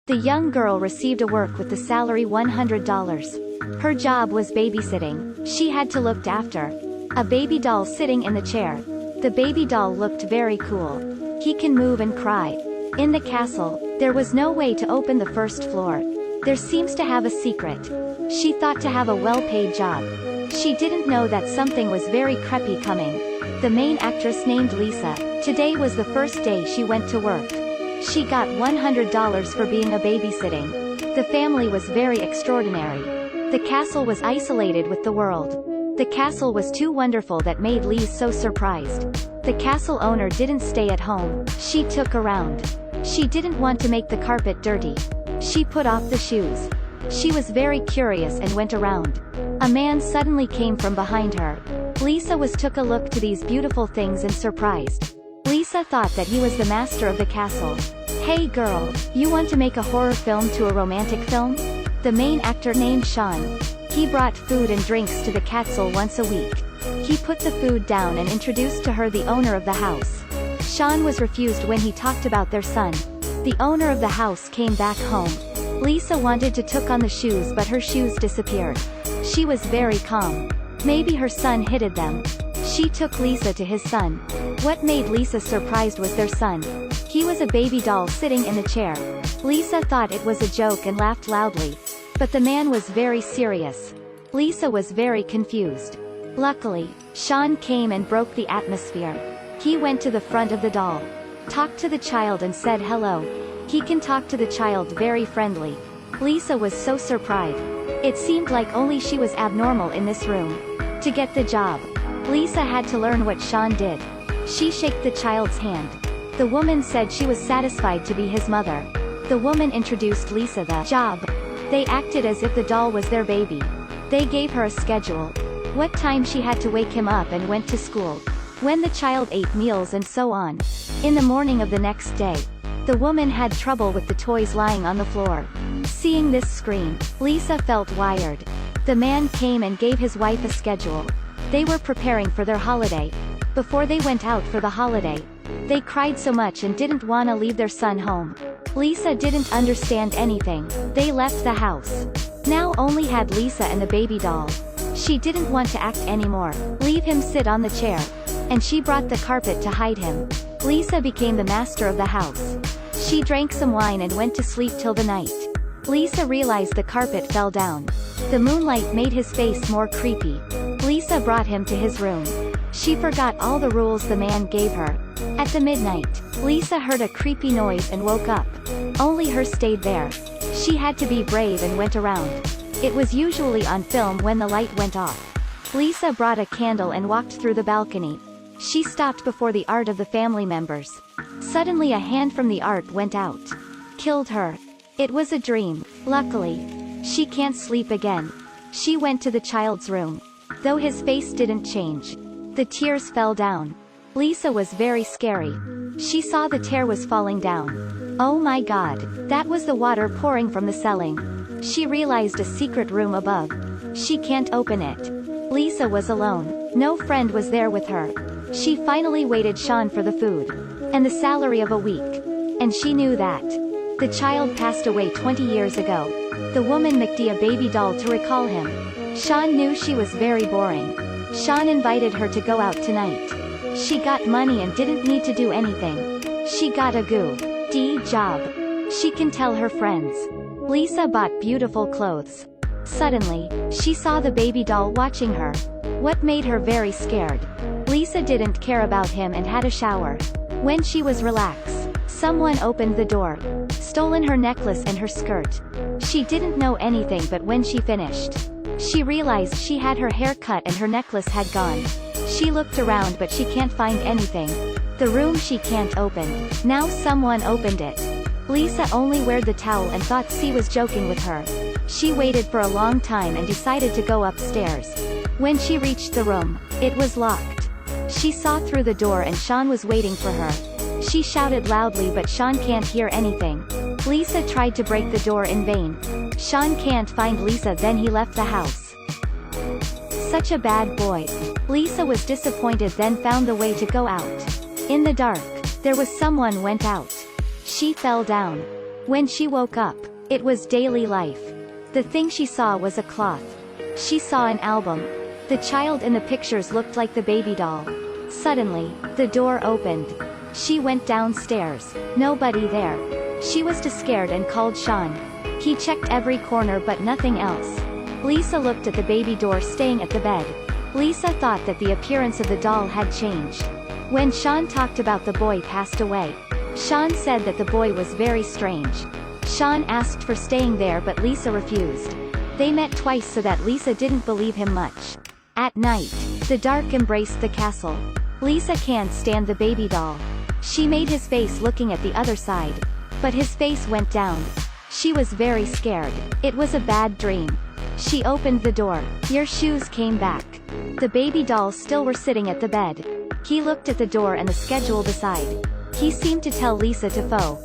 The young girl received a work with the salary $100. Her job was babysitting. She had to look after a baby doll sitting in the chair. The baby doll looked very cool. He can move and cry. In the castle, there was no way to open the first floor. There seems to have a secret. She thought to have a well-paid job. She didn't know that something was very creepy coming. The main actress named Lisa. Today was the first day she went to work. She got $100 for being a babysitting. The family was very extraordinary. The castle was isolated with the world. The castle was too wonderful that made Lise so surprised. The castle owner didn't stay at home. She took around. She didn't want to make the carpet dirty. She put off the shoes. She was very curious and went around. A man suddenly came from behind her. Lisa took a look to these beautiful things and surprised. Lisa thought that he was the master of the castle. Hey girl, you want to make a horror film to a romantic film? The main actor named Sean. He brought food and drinks to the castle once a week. He put the food down and introduced to her the owner of the house. Sean was refused when he talked about their son. The owner of the house came back home. Lisa wanted to took on the shoes but her shoes disappeared. She was very calm. Maybe her son hid them. She took Lisa to his son. What made Lisa surprised was their son. He was a baby doll sitting in the chair. Lisa thought it was a joke and laughed loudly. But the man was very serious. Lisa was very confused. Luckily, Sean came and broke the atmosphere. He went to the front of the doll, talked to the child and said hello. He can talk to the child very friendly. Lisa was so surprised. It seemed like only she was abnormal in this room. To get the job, Lisa had to learn what Sean did. She shook the child's hand. The woman said she was satisfied to be his mother. The woman introduced Lisa the job. They acted as if the doll was their baby. They gave her a schedule. What time she had to wake him up and went to school. When the child ate meals and so on. In the morning of the next day, the woman had trouble with the toys lying on the floor. Seeing this scream, Lisa felt wired. The man came and gave his wife a schedule. They were preparing for their holiday. Before they went out for the holiday, they cried so much and didn't want to leave their son home. Lisa didn't understand anything. They left the house. Now only had Lisa and the baby doll. She didn't want to act anymore. Leave him sit on the chair. And she brought the carpet to hide him. Lisa became the master of the house. She drank some wine and went to sleep till the night. Lisa realized the carpet fell down. The moonlight made his face more creepy. Lisa brought him to his room. She forgot all the rules the man gave her. At the midnight, Lisa heard a creepy noise and woke up. Only her stayed there. She had to be brave and went around. It was usually on film when the light went off. Lisa brought a candle and walked through the balcony. She stopped before the art of the family members. Suddenly a hand from the art went out. Killed her. It was a dream. Luckily, she can't sleep again. She went to the child's room. Though his face didn't change, the tears fell down. Lisa was very scary. She saw the tear was falling down. Oh my god, that was the water pouring from the ceiling. She realized a secret room above. She can't open it. Lisa was alone. No friend was there with her. She finally waited Sean for the food. And the salary of a week. And she knew that. The child passed away 20 years ago. The woman made a baby doll to recall him. Sean knew she was very boring. Sean invited her to go out tonight. She got money and didn't need to do anything. She got a good job. She can tell her friends. Lisa bought beautiful clothes. Suddenly, she saw the baby doll watching her. What made her very scared? Lisa didn't care about him and had a shower. When she was relaxed, someone opened the door. Stolen her necklace and her skirt. She didn't know anything, but when she finished, she realized she had her hair cut and her necklace had gone. She looked around but she can't find anything. The room she can't open. Now someone opened it. Lisa only weared the towel and thought C was joking with her. She waited for a long time and decided to go upstairs. When she reached the room, it was locked. She saw through the door and Sean was waiting for her. She shouted loudly but Sean can't hear anything. Lisa tried to break the door in vain. Sean can't find Lisa, then he left the house. Such a bad boy. Lisa was disappointed, then found the way to go out. In the dark, there was someone went out. She fell down. When she woke up, it was daily life. The thing she saw was a cloth. She saw an album. The child in the pictures looked like the baby doll. Suddenly, the door opened. She went downstairs. Nobody there. She was too scared and called Sean. He checked every corner but nothing else. Lisa looked at the baby door staying at the bed. Lisa thought that the appearance of the doll had changed. When Sean talked about the boy passed away, Sean said that the boy was very strange. Sean asked for staying there but Lisa refused. They met twice so that Lisa didn't believe him much. At night, the dark embraced the castle. Lisa can't stand the baby doll. She made his face looking at the other side. But his face went down. She was very scared. It was a bad dream. She opened the door. Your shoes came back. The baby dolls still were sitting at the bed. He looked at the door and the schedule beside. He seemed to tell Lisa to follow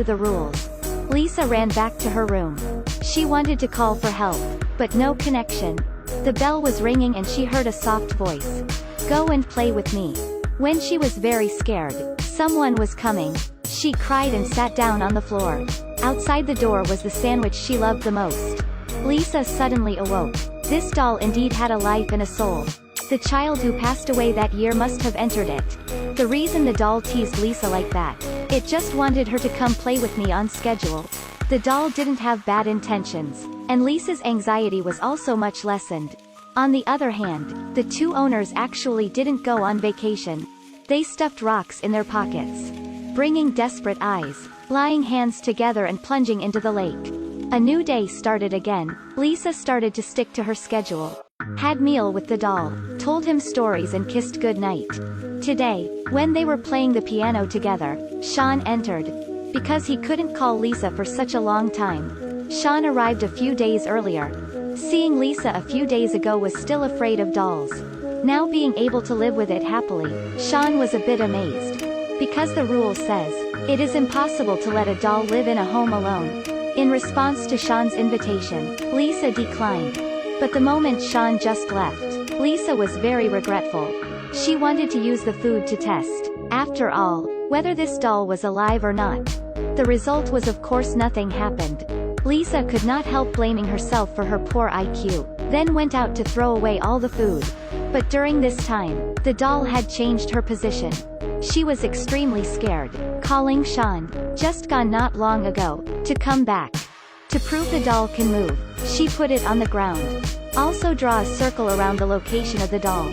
the rules. Lisa ran back to her room. She wanted to call for help, but no connection. The bell was ringing and she heard a soft voice. Go and play with me. When she was very scared, someone was coming. She cried and sat down on the floor. Outside the door was the sandwich she loved the most. Lisa suddenly awoke. This doll indeed had a life and a soul. The child who passed away that year must have entered it. The reason the doll teased Lisa like that, it just wanted her to come play with me on schedule. The doll didn't have bad intentions, and Lisa's anxiety was also much lessened. On the other hand, the two owners actually didn't go on vacation. They stuffed rocks in their pockets, bringing desperate eyes, lying hands together and plunging into the lake. A new day started again. Lisa started to stick to her schedule. Had meal with the doll, told him stories and kissed goodnight. Today, when they were playing the piano together, Sean entered. Because he couldn't call Lisa for such a long time, Sean arrived a few days earlier. Seeing Lisa a few days ago was still afraid of dolls. Now being able to live with it happily, Sean was a bit amazed. Because the rule says, it is impossible to let a doll live in a home alone. In response to Sean's invitation, Lisa declined. But the moment Sean just left, Lisa was very regretful. She wanted to use the food to test, after all, whether this doll was alive or not. The result was of course nothing happened. Lisa could not help blaming herself for her poor IQ, then went out to throw away all the food. But during this time, the doll had changed her position. She was extremely scared, calling Sean, just gone not long ago, to come back. To prove the doll can move, she put it on the ground. Also draw a circle around the location of the doll.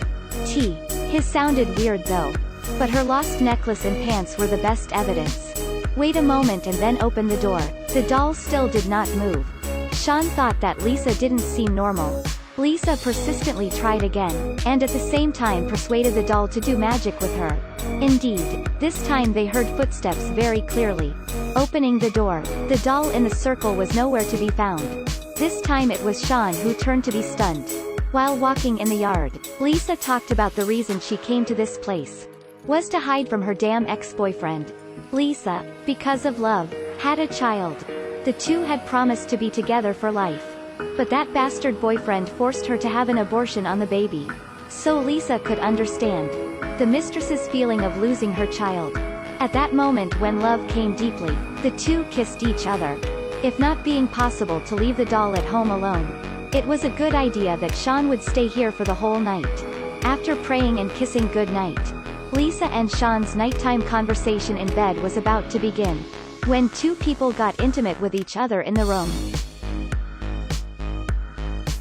His sounded weird though. But her lost necklace and pants were the best evidence. Wait a moment and then open the door. The doll still did not move. Sean thought that Lisa didn't seem normal. Lisa persistently tried again, and at the same time persuaded the doll to do magic with her. Indeed, this time they heard footsteps very clearly. Opening the door, the doll in the circle was nowhere to be found. This time it was Sean who turned to be stunned. While walking in the yard, Lisa talked about the reason she came to this place was to hide from her damn ex-boyfriend. Lisa, because of love, had a child. The two had promised to be together for life. But that bastard boyfriend forced her to have an abortion on the baby. So Lisa could understand the mistress's feeling of losing her child. At that moment when love came deeply, the two kissed each other. If not being possible to leave the doll at home alone, it was a good idea that Sean would stay here for the whole night. After praying and kissing goodnight, Lisa and Sean's nighttime conversation in bed was about to begin, when two people got intimate with each other in the room.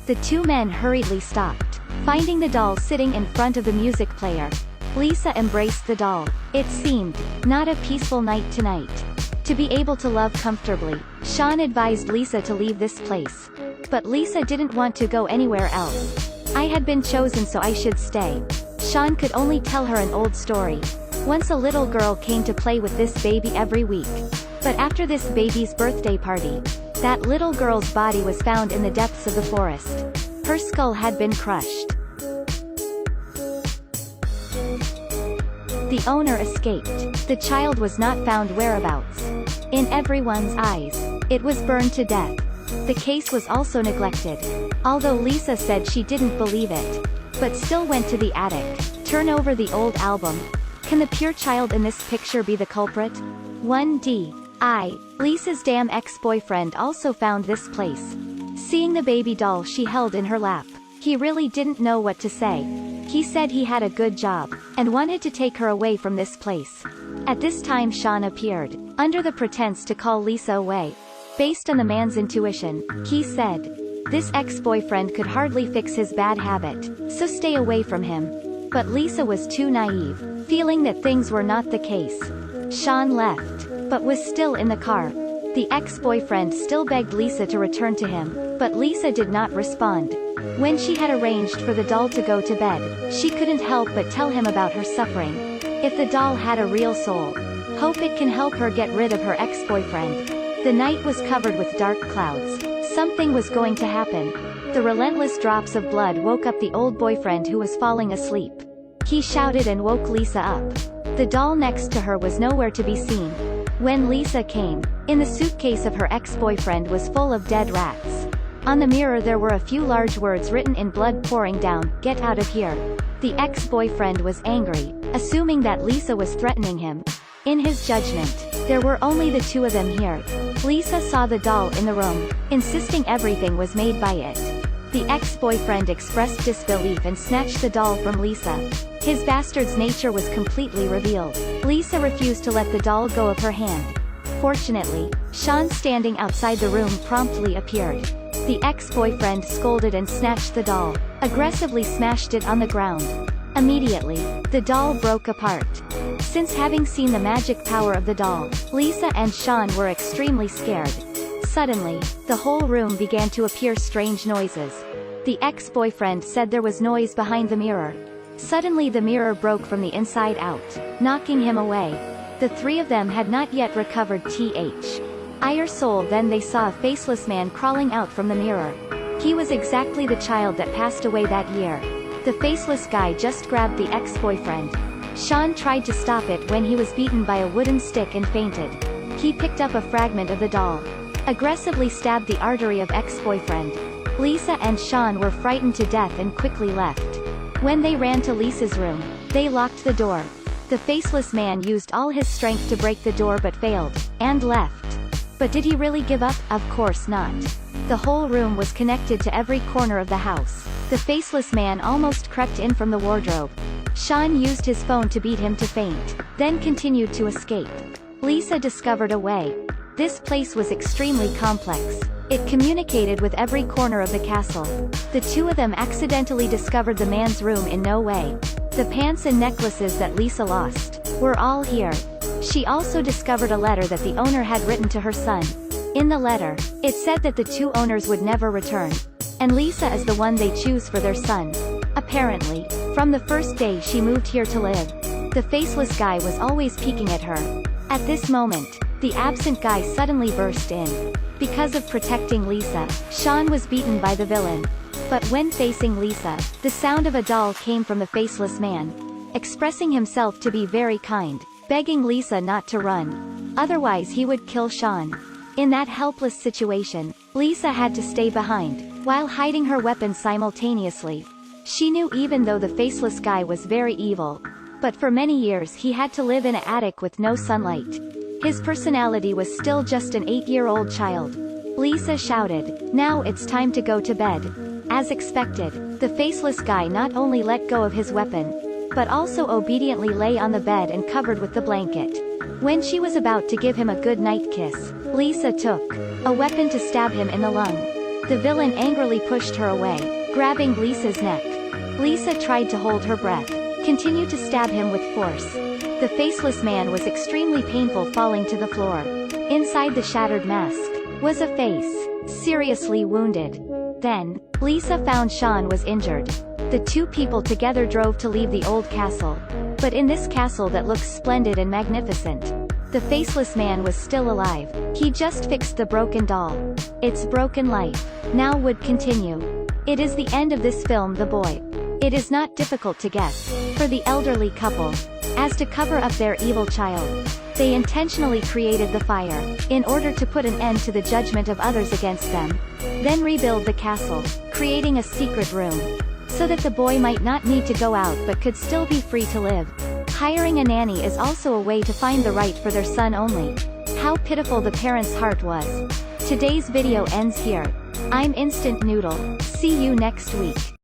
The two men hurriedly stopped, finding the doll sitting in front of the music player. Lisa embraced the doll. It seemed not a peaceful night tonight. To be able to love comfortably, Sean advised Lisa to leave this place. But Lisa didn't want to go anywhere else. I had been chosen so I should stay. Sean could only tell her an old story. Once a little girl came to play with this baby every week. But after this baby's birthday party, that little girl's body was found in the depths of the forest. Her skull had been crushed. The owner escaped. The child was not found whereabouts. In everyone's eyes, it was burned to death. The case was also neglected. Although Lisa said she didn't believe it, but still went to the attic, turn over the old album. Can the pure child in this picture be the culprit? 1D. Lisa's damn ex-boyfriend also found this place. Seeing the baby doll she held in her lap, he really didn't know what to say. He said he had a good job, and wanted to take her away from this place. At this time Sean appeared, under the pretense to call Lisa away. Based on the man's intuition, he said, this ex-boyfriend could hardly fix his bad habit, so stay away from him. But Lisa was too naive, feeling that things were not the case. Sean left, but was still in the car. The ex-boyfriend still begged Lisa to return to him, but Lisa did not respond. When she had arranged for the doll to go to bed, she couldn't help but tell him about her suffering. If the doll had a real soul, hope it can help her get rid of her ex-boyfriend. The night was covered with dark clouds. Something was going to happen. The relentless drops of blood woke up the old boyfriend who was falling asleep. He shouted and woke Lisa up. The doll next to her was nowhere to be seen. When Lisa came, in the suitcase of her ex-boyfriend was full of dead rats. On the mirror there were a few large words written in blood pouring down, "Get out of here." The ex-boyfriend was angry, assuming that Lisa was threatening him. In his judgment, there were only the two of them here. Lisa saw the doll in the room, insisting everything was made by it. The ex-boyfriend expressed disbelief and snatched the doll from Lisa. His bastard's nature was completely revealed. Lisa refused to let the doll go of her hand. Fortunately, Sean standing outside the room promptly appeared. The ex-boyfriend scolded and snatched the doll, aggressively smashed it on the ground. Immediately, the doll broke apart. Since having seen the magic power of the doll, Lisa and Sean were extremely scared. Suddenly, the whole room began to appear strange noises. The ex-boyfriend said there was noise behind the mirror. Suddenly the mirror broke from the inside out, knocking him away. The three of them had not yet recovered their soul. Then they saw a faceless man crawling out from the mirror. He was exactly the child that passed away that year. The faceless guy just grabbed the ex-boyfriend. Sean tried to stop it when he was beaten by a wooden stick and fainted. He picked up a fragment of the doll, aggressively stabbed the artery of ex-boyfriend. Lisa and Sean were frightened to death and quickly left. When they ran to Lisa's room, they locked the door. The faceless man used all his strength to break the door but failed, and left. But did he really give up? Of course not. The whole room was connected to every corner of the house. The faceless man almost crept in from the wardrobe. Sean used his phone to beat him to faint, then continued to escape. Lisa discovered a way. This place was extremely complex. It communicated with every corner of the castle. The two of them accidentally discovered the man's room in no way. The pants and necklaces that Lisa lost were all here. She also discovered a letter that the owner had written to her son. In the letter, it said that the two owners would never return, and Lisa is the one they choose for their son. Apparently, from the first day she moved here to live, the faceless guy was always peeking at her. At this moment, the absent guy suddenly burst in. Because of protecting Lisa, Sean was beaten by the villain. But when facing Lisa, the sound of a doll came from the faceless man, expressing himself to be very kind, begging Lisa not to run. Otherwise he would kill Sean. In that helpless situation, Lisa had to stay behind, while hiding her weapon simultaneously. She knew even though the faceless guy was very evil, but for many years he had to live in an attic with no sunlight. His personality was still just an 8-year-old child. Lisa shouted, "Now it's time to go to bed." As expected, the faceless guy not only let go of his weapon, but also obediently lay on the bed and covered with the blanket. When she was about to give him a good night kiss, Lisa took a weapon to stab him in the lung. The villain angrily pushed her away, grabbing Lisa's neck. Lisa tried to hold her breath, continued to stab him with force. The faceless man was extremely painful, falling to the floor. Inside the shattered mask was a face, seriously wounded. Then, Lisa found Sean was injured. The two people together drove to leave the old castle. But in this castle that looks splendid and magnificent, the faceless man was still alive. He just fixed the broken doll. Its broken life now would continue. It is the end of this film, The Boy. It is not difficult to guess. For the elderly couple, as to cover up their evil child, they intentionally created the fire, in order to put an end to the judgment of others against them. Then rebuild the castle, creating a secret room, so that the boy might not need to go out but could still be free to live. Hiring a nanny is also a way to find the right for their son only. How pitiful the parent's heart was. Today's video ends here. I'm Instant Noodle. See you next week.